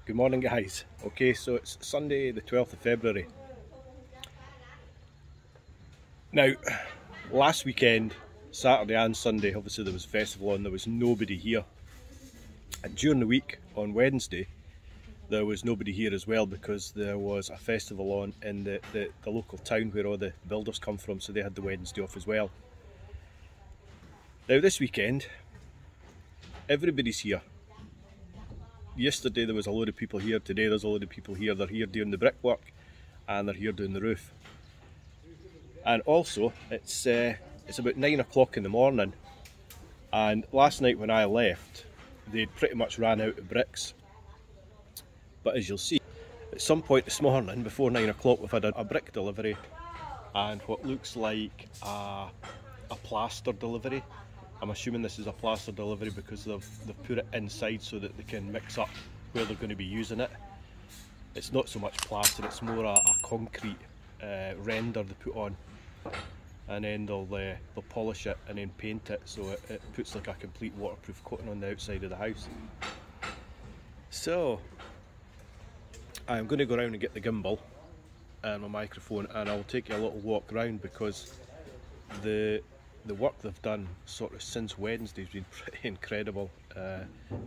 Good morning, guys. Okay, so it's Sunday the 12th of February. Now, last weekend, Saturday and Sunday, obviously there was a festival on, there was nobody here. And during the week, on Wednesday, there was nobody here as well because there was a festival on in the local town where all the builders come from, so they had the Wednesday off as well. Now this weekend, everybody's here. Yesterday there was a load of people here, today there's a load of people here. They're here doing the brickwork and they're here doing the roof. And also it's about 9 o'clock in the morning, and last night when I left they'd pretty much ran out of bricks. But as you'll see, at some point this morning before 9 o'clock we've had a brick delivery and what looks like a plaster delivery. I'm assuming this is a plaster delivery because they've put it inside so that they can mix up where they're going to be using it. It's not so much plaster, it's more a concrete render they put on, and then they'll polish it and then paint it so it puts like a complete waterproof coating on the outside of the house. So I'm going to go around and get the gimbal and my microphone, and I'll take you a little walk around because the work they've done sort of since Wednesday has been pretty incredible,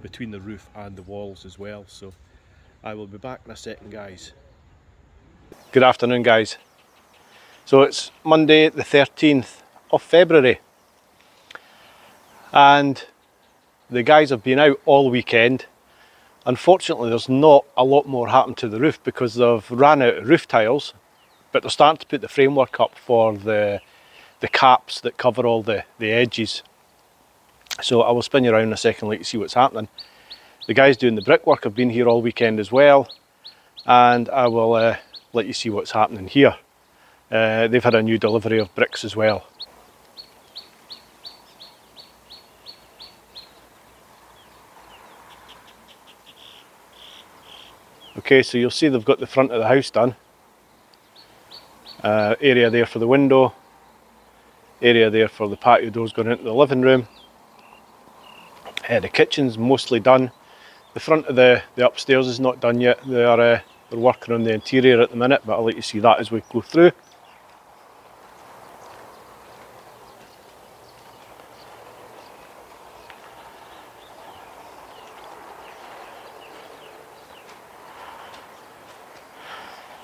between the roof and the walls as well. So I will be back in a second, guys. Good afternoon, guys. So it's Monday the 13th of February and the guys have been out all weekend. Unfortunately there's not a lot more happened to the roof because they've ran out of roof tiles, but they're starting to put the framework up for the caps that cover all the edges. So I will spin you around in a second, let you see what's happening. The guys doing the brickwork have been here all weekend as well, and I will let you see what's happening here. They've had a new delivery of bricks as well. Okay, so you'll see they've got the front of the house done. Area there for the window, area there for the patio doors going into the living room. The kitchen's mostly done. The front of the upstairs is not done yet. They're working on the interior at the minute, but I'll let you see that as we go through.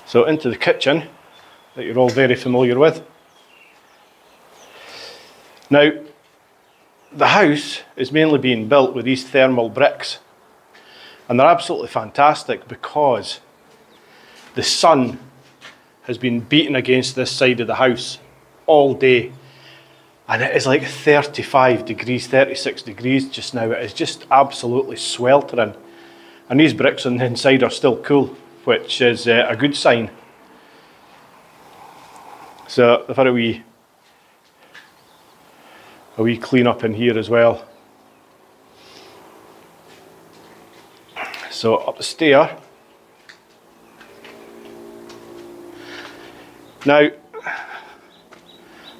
So into the kitchen that you're all very familiar with. Now, the house is mainly being built with these thermal bricks, and they're absolutely fantastic because the sun has been beating against this side of the house all day, and it is like 35 degrees, 36 degrees just now. It is just absolutely sweltering, and these bricks on the inside are still cool, which is a good sign. So they've had a wee clean up in here as well. So up the stair. Now,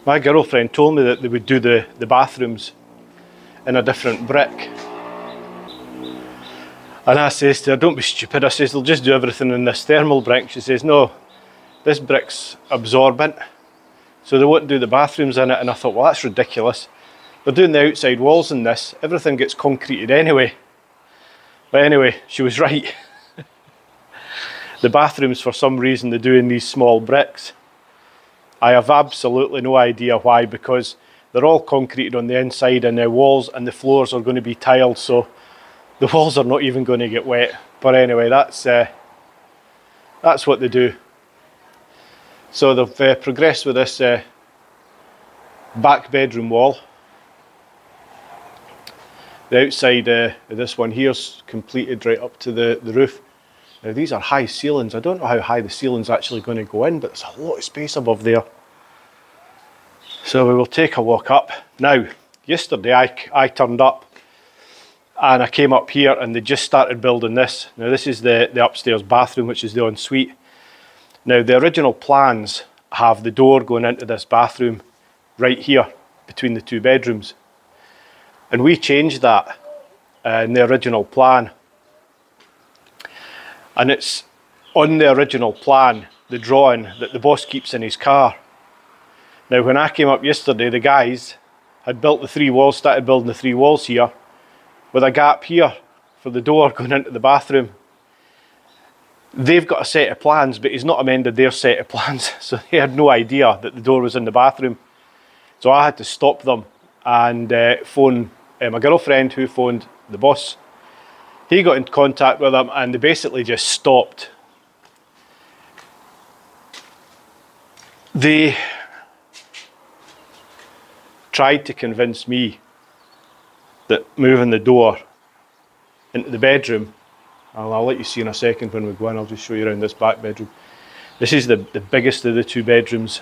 my girlfriend told me that they would do the bathrooms in a different brick. And I says to her, don't be stupid. I says, they'll just do everything in this thermal brick. She says, no, this brick's absorbent, so they won't do the bathrooms in it. And I thought, well, that's ridiculous. They're doing the outside walls in this. Everything gets concreted anyway. But anyway, she was right. The bathrooms, for some reason, they do in these small bricks. I have absolutely no idea why, because they're all concreted on the inside, and the walls and the floors are going to be tiled, so the walls are not even going to get wet. But anyway, that's what they do. So they've progressed with this back bedroom wall. The outside of this one here's completed right up to the roof. Now these are high ceilings. I don't know how high the ceiling's actually going to go in, but there's a lot of space above there. So we will take a walk up. Now, yesterday I turned up and I came up here and they just started building this. Now this is the upstairs bathroom, which is the ensuite. Now the original plans have the door going into this bathroom right here between the two bedrooms. And we changed that in the original plan. And it's on the original plan, the drawing that the boss keeps in his car. Now when I came up yesterday, the guys had built the 3 walls, started building the 3 walls here, with a gap here for the door going into the bathroom. They've got a set of plans, but he's not amended their set of plans, so they had no idea that the door was in the bathroom. So I had to stop them and phone my girlfriend, who phoned the boss. He got in contact with them and they basically just stopped. They tried to convince me that moving the door into the bedroom, I'll let you see in a second when we go in, I'll just show you around this back bedroom. This is the biggest of the 2 bedrooms,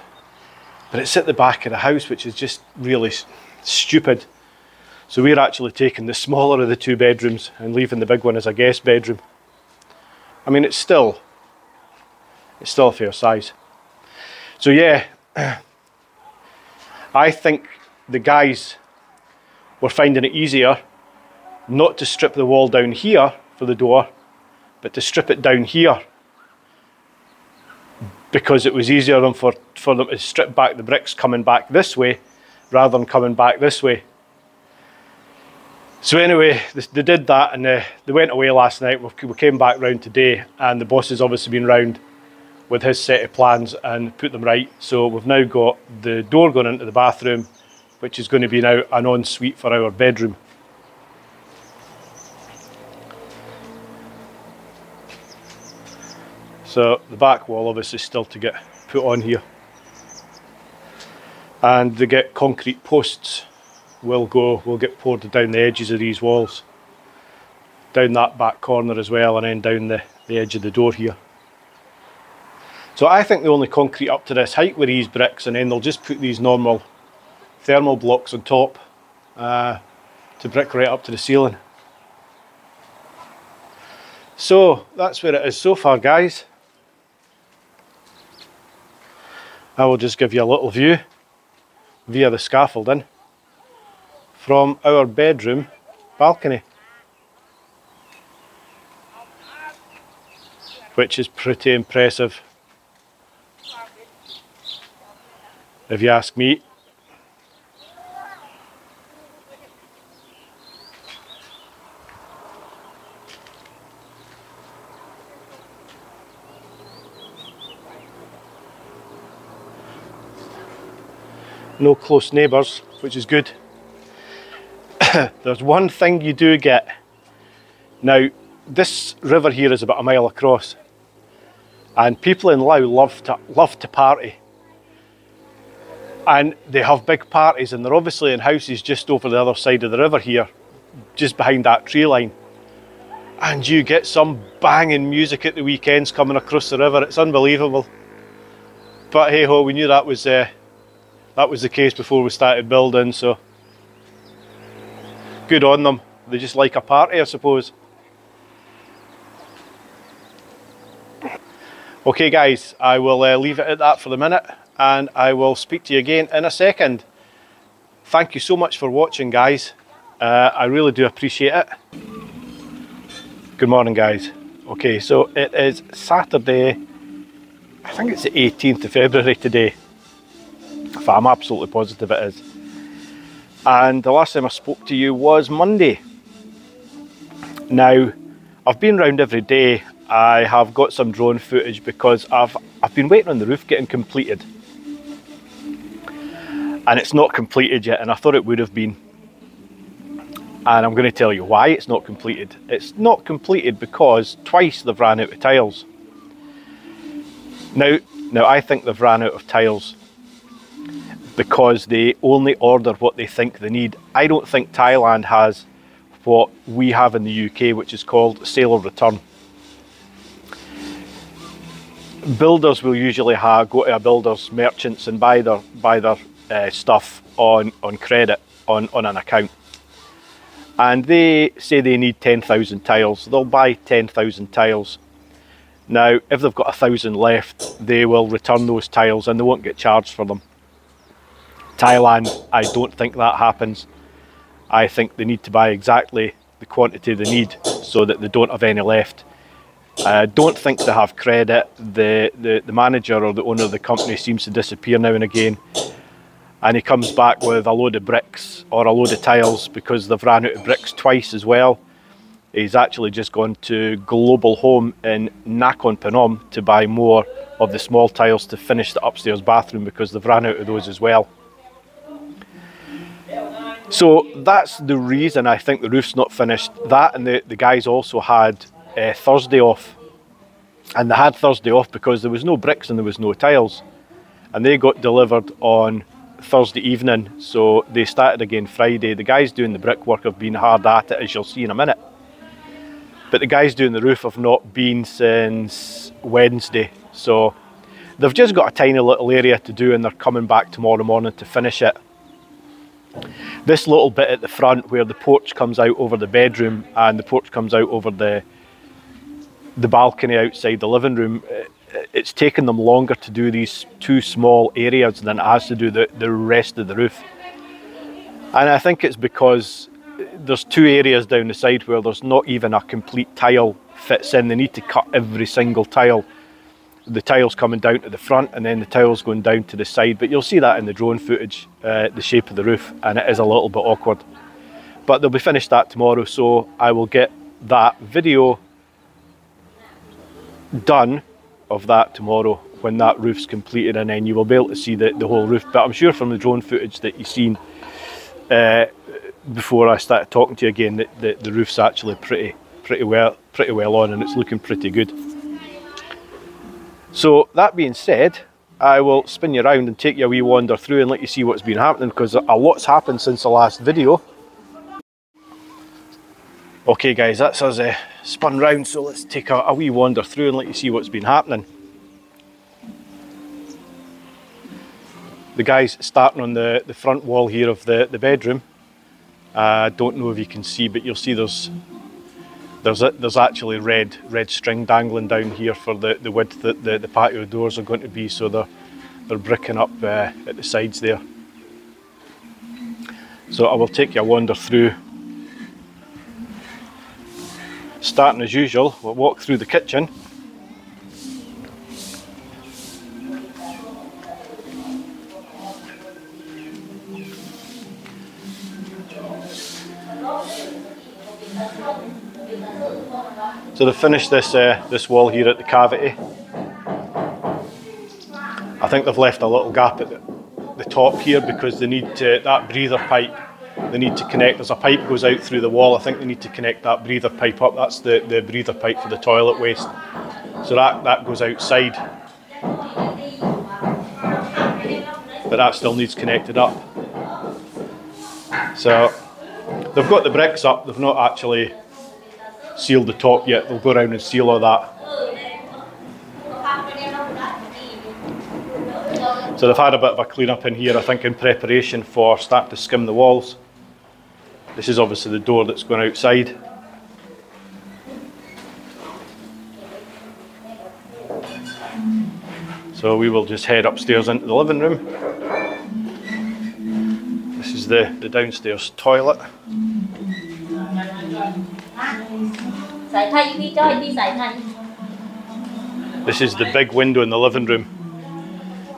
but it's at the back of the house, which is just really stupid. So we're actually taking the smaller of the 2 bedrooms and leaving the big one as a guest bedroom. I mean, it's still a fair size. So yeah, I think the guys were finding it easier not to strip the wall down here for the door, but to strip it down here, because it was easier than for them to strip back the bricks coming back this way rather than coming back this way. So anyway, they did that, and they went away last night. We came back round today, and the boss has obviously been round with his set of plans and put them right. So we've now got the door going into the bathroom, which is going to be now an ensuite for our bedroom. So the back wall obviously still to get put on here, and they get concrete posts will get poured down the edges of these walls, down that back corner as well, and then down the edge of the door here. So I think the only concrete up to this height were these bricks, and then they'll just put these normal thermal blocks on top to brick right up to the ceiling. So that's where it is so far, guys. I will just give you a little view via the scaffolding from our bedroom balcony, which is pretty impressive, if you ask me. No close neighbours, which is good. There's one thing you do get. Now, this river here is about a mile across, and people in Laos love to party. And they have big parties, and they're obviously in houses just over the other side of the river here, just behind that tree line. And you get some banging music at the weekends coming across the river. It's unbelievable. But hey ho, we knew that was the case before we started building, so good on them. They just like a party, I suppose. Okay guys, I will leave it at that for the minute, and I will speak to you again in a second. Thank you so much for watching, guys. I really do appreciate it. Good morning, guys. Okay, so it is Saturday, I think it's the 18th of February today. I'm absolutely positive it is. And the last time I spoke to you was Monday. Now, I've been around every day. I have got some drone footage because I've been waiting on the roof getting completed. And it's not completed yet, and I thought it would have been. And I'm going to tell you why it's not completed. It's not completed because twice they've ran out of tiles. Now I think they've ran out of tiles because they only order what they think they need. I don't think Thailand has what we have in the UK, which is called sale or return. Builders will usually go to a builder's merchants and buy their stuff on credit, on an account. And they say they need 10,000 tiles. They'll buy 10,000 tiles. Now, if they've got 1,000 left, they will return those tiles and they won't get charged for them. Thailand, I don't think that happens. I think they need to buy exactly the quantity they need so that they don't have any left. I don't think they have credit. The manager or the owner of the company seems to disappear now and again, and he comes back with a load of bricks or a load of tiles because they've ran out of bricks twice as well. He's actually just gone to Global Home in Nakhon Phanom to buy more of the small tiles to finish the upstairs bathroom because they've ran out of those as well. So that's the reason I think the roof's not finished. That, and the guys also had Thursday off. And they had Thursday off because there was no bricks and there was no tiles. And they got delivered on Thursday evening, so they started again Friday. The guys doing the brickwork have been hard at it, as you'll see in a minute. But the guys doing the roof have not been since Wednesday. So they've just got a tiny little area to do and they're coming back tomorrow morning to finish it. This little bit at the front where the porch comes out over the bedroom and the porch comes out over the balcony outside the living room, it's taken them longer to do these two small areas than it has to do the rest of the roof. And I think it's because there's two areas down the side where there's not even a complete tile fits in. They need to cut every single tile. The tiles coming down to the front and then the tiles going down to the side. But you'll see that in the drone footage, the shape of the roof, and it is a little bit awkward. But they'll be finished that tomorrow, so I will get that video done of that tomorrow when that roof's completed, and then you will be able to see the whole roof. But I'm sure from the drone footage that you've seen before I started talking to you again that the roof's actually pretty well on, and it's looking pretty good. So that being said, I will spin you around and take you a wee wander through and let you see what's been happening, because a lot's happened since the last video. Okay guys, that's us spun round, so let's take a wee wander through and let you see what's been happening. The guys starting on the front wall here of the bedroom. I don't know if you can see, but you'll see there's actually red string dangling down here for the width that the patio doors are going to be, so they're bricking up at the sides there. So I will take you a wander through. Starting as usual, we'll walk through the kitchen. So they've finished this wall here at the cavity. I think they've left a little gap at the top here because they need that breather pipe. They need to connect. There's a pipe goes out through the wall. I think they need to connect that breather pipe up. That's the breather pipe for the toilet waste. So that goes outside. But that still needs connected up. So they've got the bricks up. They've not actually sealed the top yet. They'll go around and seal all that. So they've had a bit of a clean up in here, I think, in preparation for starting to skim the walls. This is obviously the door that's going outside. So we will just head upstairs into the living room. This is the downstairs toilet. This is the big window in the living room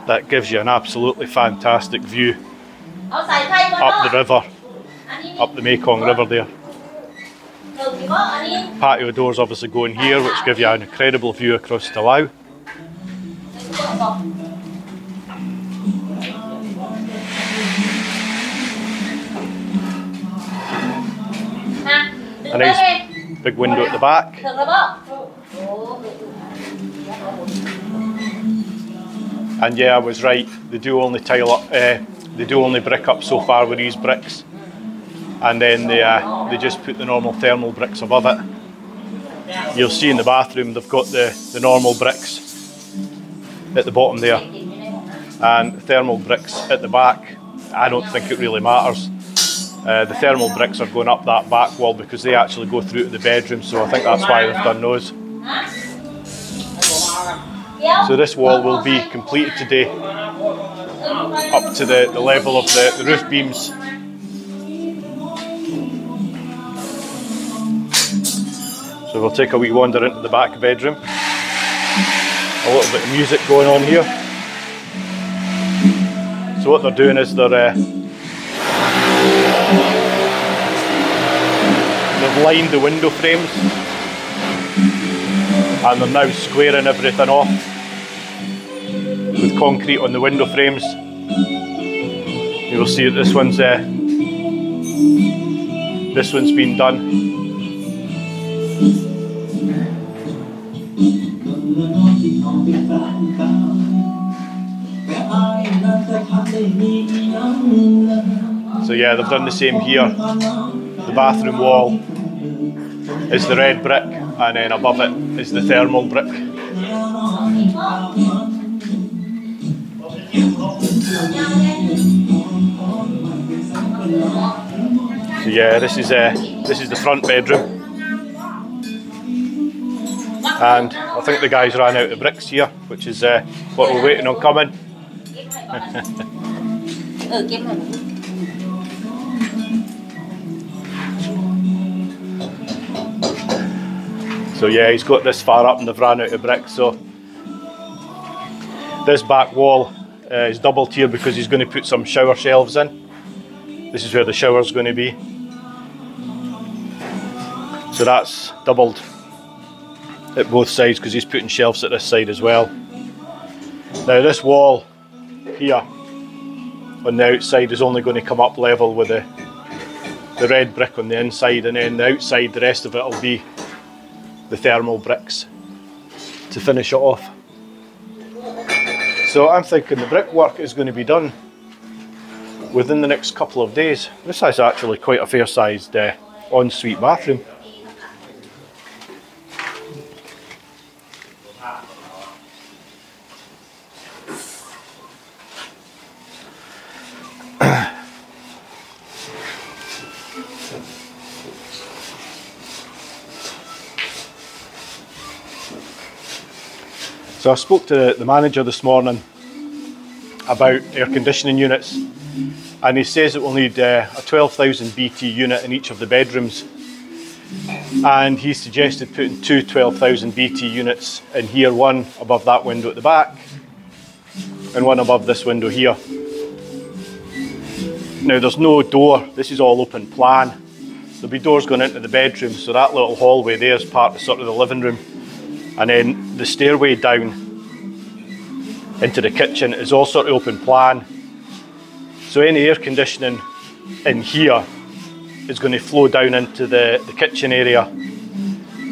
that gives you an absolutely fantastic view up the river, up the Mekong River there. Patio doors obviously go in here, which give you an incredible view across to Laos. A nice big window at the back. And yeah, I was right. They do only tile up. They do only brick up so far with these bricks, and then they just put the normal thermal bricks above it. You'll see in the bathroom they've got the normal bricks at the bottom there, and thermal bricks at the back. I don't think it really matters. The thermal bricks are going up that back wall because they actually go through to the bedroom, so I think that's why they've done those. So this wall will be completed today, up to the level of the roof beams. So we'll take a wee wander into the back bedroom. A little bit of music going on here. So what they're doing is they've lined the window frames and they're now squaring everything off with concrete on the window frames. You will see that this one's been done. So yeah, they've done the same here. The bathroom wall is the red brick and then above it is the thermal brick. So yeah, this is the front bedroom. And I think the guys ran out of bricks here, which is what we're waiting on coming. So yeah, he's got this far up and they've ran out of bricks. So this back wall is double tier because he's going to put some shower shelves in. This is where the shower's going to be. So that's doubled at both sides because he's putting shelves at this side as well. Now this wall here on the outside is only going to come up level with the red brick on the inside, and then the outside, the rest of it will be the thermal bricks to finish it off. So I'm thinking the brickwork is going to be done within the next couple of days. This is actually quite a fair sized ensuite bathroom. So I spoke to the manager this morning about air conditioning units, and he says it will need a 12,000 BT unit in each of the bedrooms, and he suggested putting two 12,000 BT units in here, one above that window at the back and one above this window here. Now there's no door, this is all open plan. There'll be doors going into the bedrooms, so that little hallway there is part of sort of the living room. And then the stairway down into the kitchen is all sort of open plan. So any air conditioning in here is going to flow down into the kitchen area.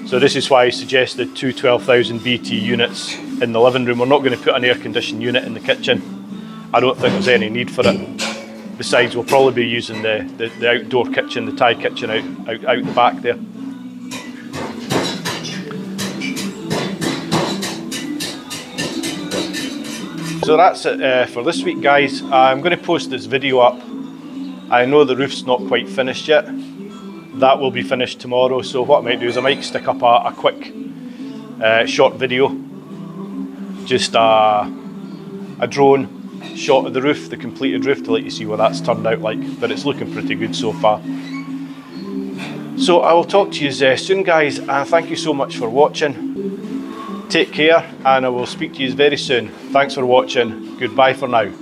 So this is why I suggested two 12,000 BT units in the living room. We're not going to put an air conditioning unit in the kitchen. I don't think there's any need for it. Besides, we'll probably be using the outdoor kitchen, the Thai kitchen out the back there. So that's it for this week, guys. I'm going to post this video up. I know the roof's not quite finished yet. That will be finished tomorrow. So what I might do is I might stick up a quick short video. Just a drone shot of the roof, the completed roof, to let you see what that's turned out like. But it's looking pretty good so far. So I will talk to you soon, guys. And thank you so much for watching. Take care, and I will speak to you very soon. Thanks for watching. Goodbye for now.